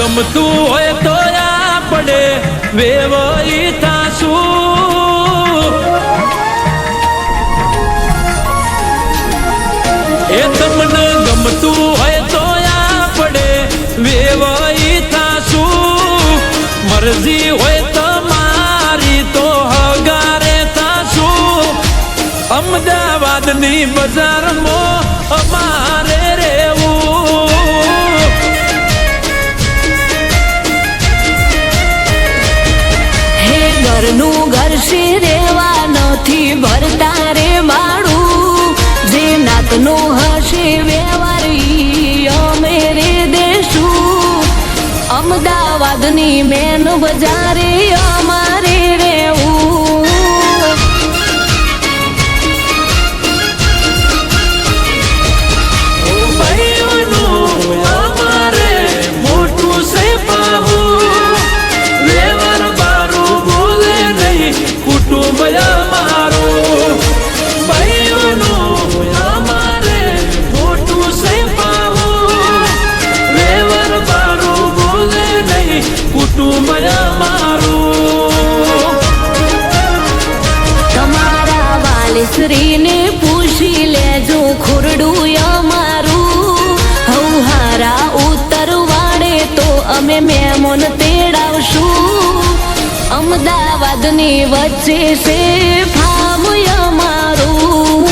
ગમતું હોય તો આપણે વેવાઈ થાશું એ તમને ગમતું હોય તો આપણે વેવાઈ થાશું મરજી હોય તમારી તો હગારે થાશું અમદાવાદની બજારમાં અમારે રહેવું હે ઘરનું ઘર છે રેવા નથી ભરતા રે માળું જે નાતનો હશે વ્યવહારી અમે રે દેશું અમદાવાદની મેન બજારે અમારે રહેવું શ્રીને પૂછી લેજો ખોરડું અમારું હૌહારા ઉતરવાડે તો અમે મહેમાન તેડાવશું અમદાવાદની વચ્ચે છે ફામ અમારું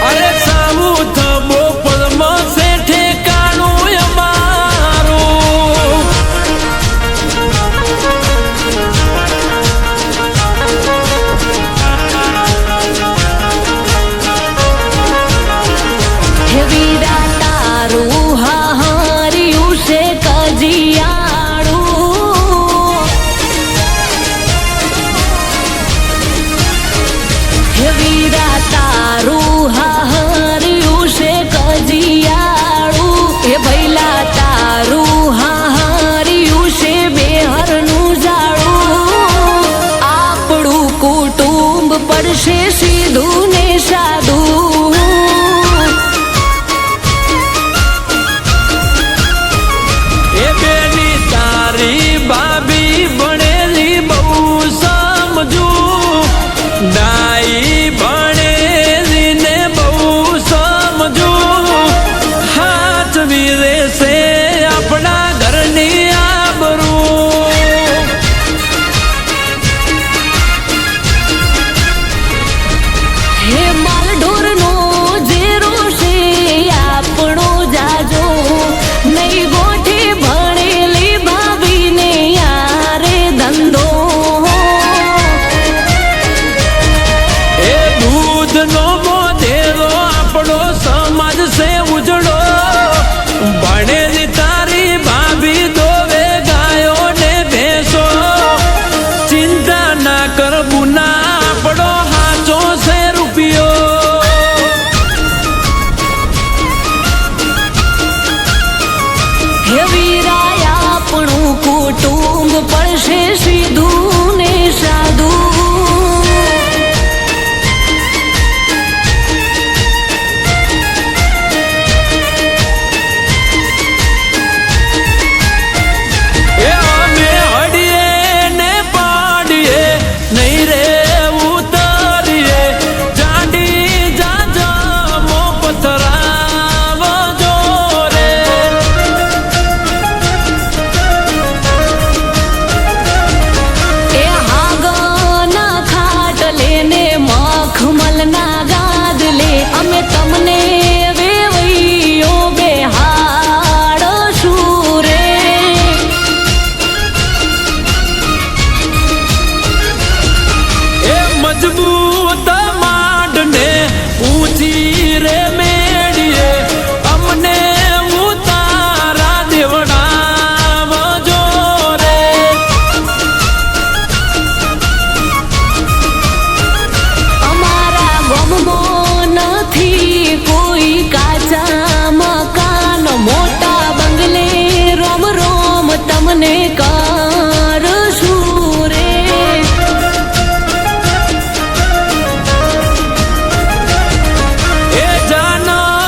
અરે સાઉથ બોપલમાં છે ઠેકાણું અમારું વીરા તારું હાહાર્યું છે કજિયાળું વીરા તારું હાહાર્યું છે કજિયાળું એ ભૈલા તારું હાહાર્યું છે બેહરનું જાળું આપણું કુટુંબ પડશે સીધું ને સાદું ભાભી ભણેલી બહુ સમજુ ડાઈ ભણેલી ને બહુ સમજુ હાથ વીરે છે આપણા ઘરની આબરૂ હે માલઢોરનો જેરો છે આપણો જાજો નહીં ગોઠે ભણેલી ભાભીને યારે ધંધો એ દૂધનો મોઢેરો આપણો સમાજ છે ઉજળો ભણેલી તારી ભાભી દોવે ગાયો ને ભેંસો ચિંતા ના કર બુના આપણો હાચો છે રૂપિયો હે વીરાય આપણું કુટુંબ પડશે સીધું ને સાદું એ અમે હડીએ ને પાડીએ નહીં રે ઉતરીએ જાડી જાજમો પથરાવજો રે એ હાગના ખાટલે ને મખમલના ગાદલે અમે તમને વેવૈયો બેહાડશું રે એ મજબૂત માંડને ઊંચી રે મેળીએ અમને ઉતારા દેવડાવજો રે અમારા ગમમાં નથી કોઈ કાચા મકાન મોટા બંગલે રોમ રોમ તમને કરશું રે એ જાના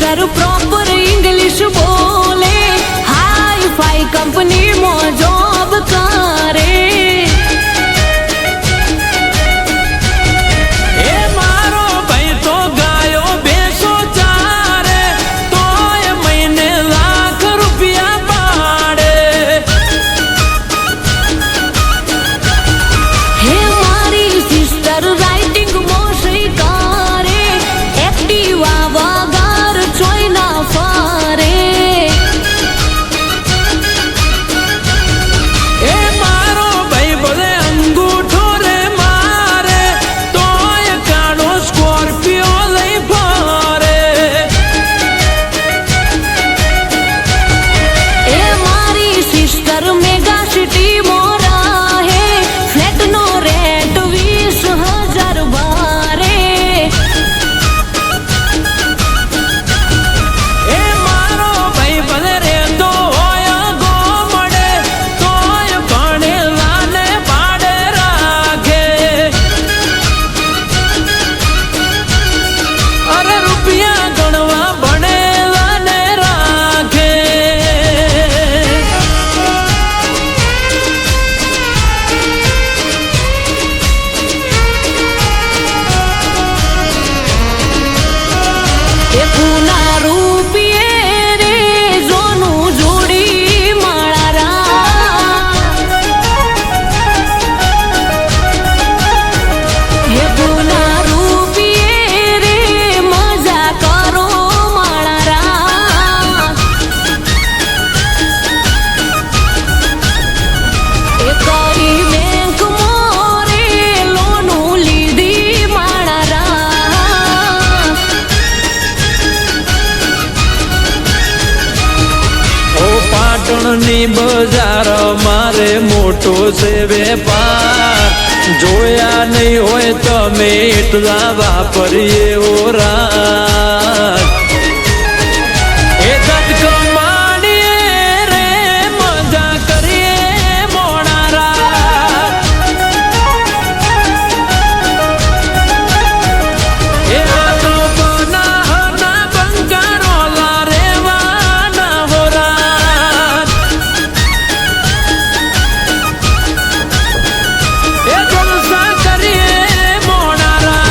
સિસ્ટર પ્રોપર ઇંગ્લિશ બોલે, હાઈ ફાઈ કંપનીમાં જોબ કરે. એ મારો ભાઈ તો ગાયો બેસો ચારે, તોય મહિને લાખ રૂપિયા પાડે. હે મારી સિસ્ટર રાઇટિંગમાં સહી કરે, એક્ટિવા વગર ચોઈ ના ફરે. એ મારો ભાઈ ભલે અંગૂઠો રે મારે, તોય કાળો સ્કોર્પિયો લઈ ફરે. એ મારી સિસ્ટર મેગા સિટીમાં રહે, ફ્લેટનો રેન્ટ 20,000 ભરે. એ મારો ભાઈ ભલે રહેતો હોય ગોમડે, તોય ભણેલાને ભાડે રાખે. અરે રૂપિયા ગણવા ભણેલાને રાખે. એ પૂના રૂપિયે રે જોનું જોડી માળા. હે પૂના રૂપિયે રે મજા કરો માળા. એ કઈ બેંકમાં રે લોનું લીધી માળા. ઓ પાટણની બજાર મારે મોટો છે વેપાર, જોયા નહીં હોય તમે એટલા વાપરીએ ઓરા. એ દત કમાડીએ રે મજા કરીએ મોણારા. એ આ તો બનાના બંગારોલા રેવાના હોરા. એ જલસા કરીએ મોણારા.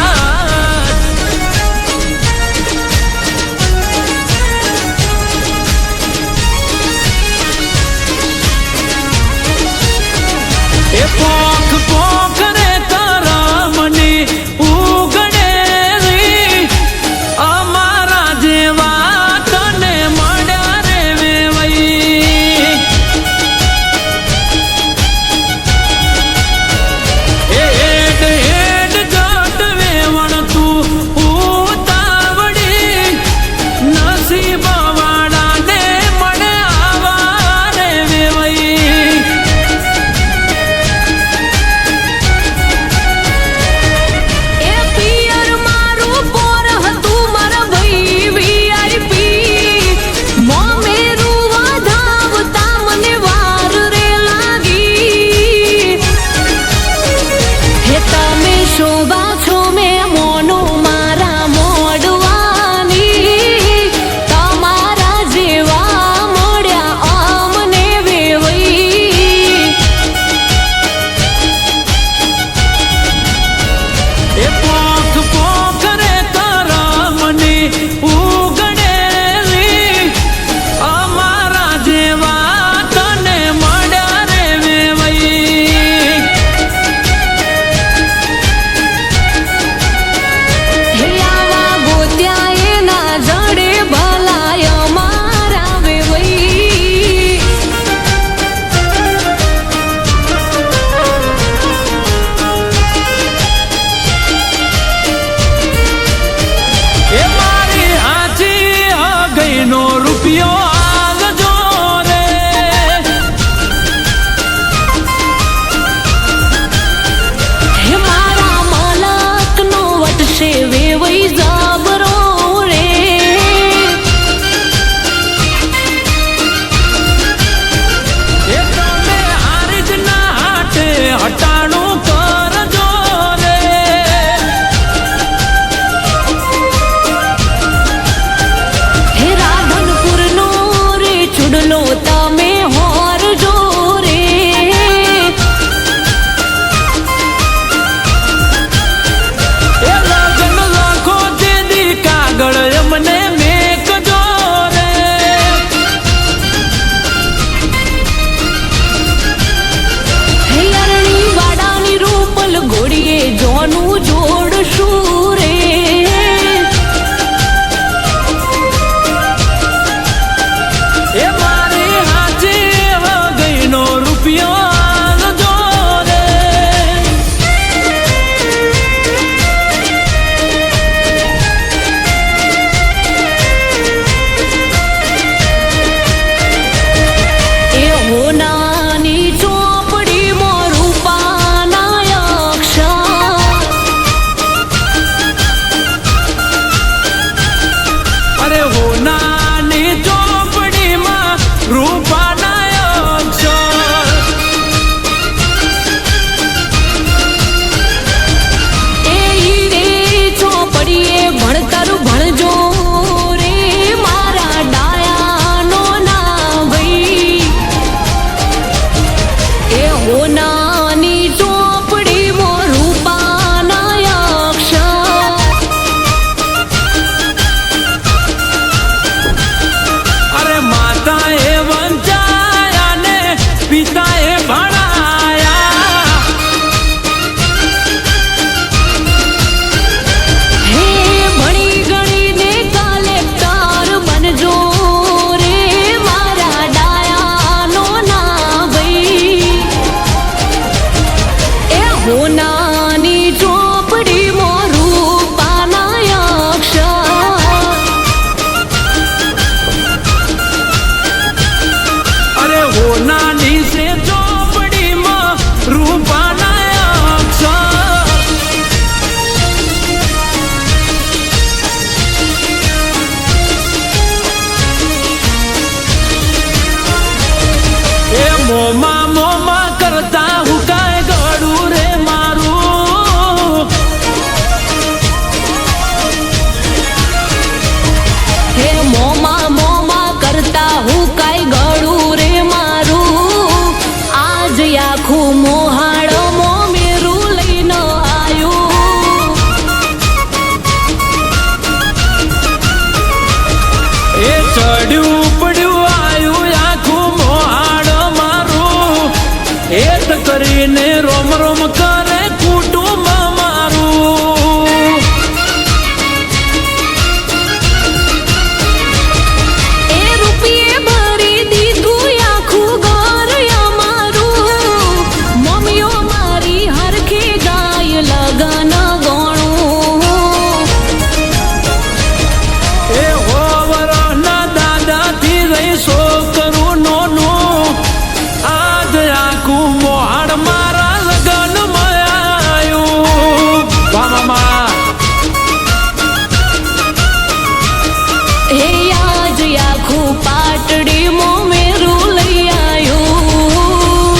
પડ્યું પડ્યું આયું આખું મોહાડ મારું હેત કરીને રોમ રોમ કરે કુટુંબ મારું એ રૂપિયે ભરી દીધું આખું ઘર અમારું મમ્મીઓ મારી હરખી ગાય લગન ગણું એ હોવરના દાદાથી રહી છોકરું નોનું આજ આખું મોહાડ મારા લગનમાં આવ્યું વામામાં હે આજ આખું પાટડી મોમેરું લઈ આવ્યું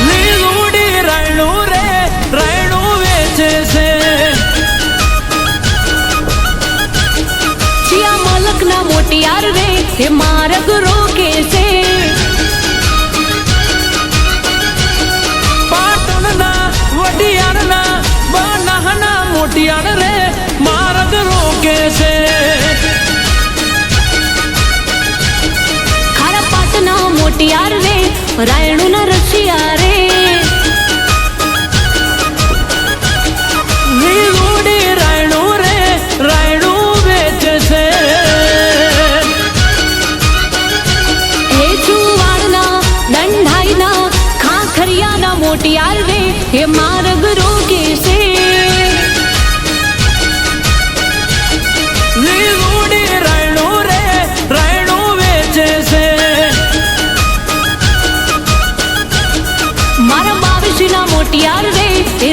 લીલુડી રાયણું રે રાયણું વેચે છે ચિયા મલકના મોટિયાર રે હે માર્ગ રોકે છે પાટણના વડિયારના બનાહના મોટિયાણ રે માર્ગ રોકે છે ખારા પાટના મોટિયાર રે રાયણુના રસિયા રે લીલુડી રાયણું રે રાયણું વેચે છે હે ચુવાડના દંડાઈના ખાખરિયાના મોટિયાર રે હે માર્ગ રોકે છે લીલુડી રાયણું રે રાયણું વેચે છે મારા બાવીસના મોટિયાર રે હે